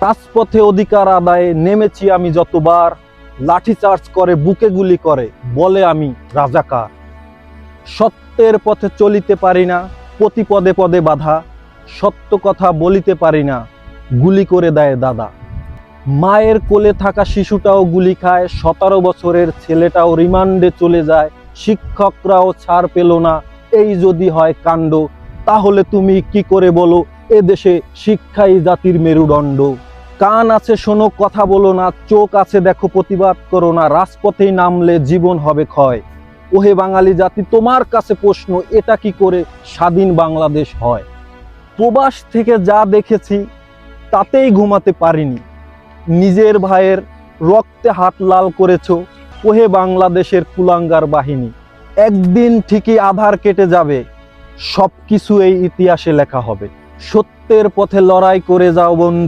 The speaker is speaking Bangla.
রাজপথে অধিকার আদায়ে নেমেছি আমি যতবার, লাঠিচার্জ করে বুকে গুলি করে বলে আমি রাজাকার। সত্যের পথে চলিতে পারি না, প্রতি পদে পদে বাধা, সত্য কথা বলিতে পারি না, গুলি করে দেয় দাদা। মায়ের কোলে থাকা শিশুটাও গুলি খায়, 17 বছরের ছেলেটাও রিমান্ডে চলে যায়, শিক্ষকরাও ছাড় পেল না। এই যদি হয় কাণ্ড, তাহলে তুমি কি করে বলো এদেশে শিক্ষাই জাতির মেরুদণ্ড। কান আছে শোনো, কথা বলো না, চোখ আছে দেখো, প্রতিবাদ করো না, রাজপথেই নামলে জীবন হবে ক্ষয়। ওহে বাঙালি জাতি, তোমার কাছে প্রশ্ন, এটা কি করে স্বাধীন বাংলাদেশ হয়? প্রবাস থেকে যা দেখেছি তাতেই ঘুমাতে পারিনি, নিজের ভাইয়ের রক্তে হাত লাল করেছ, ওহে বাংলাদেশের কুলাঙ্গার বাহিনী। একদিন ঠিকই আধার কেটে যাবে, সবকিছু এই ইতিহাসে লেখা হবে। সত্যের পথে লড়াই করে যাও বন্ধু।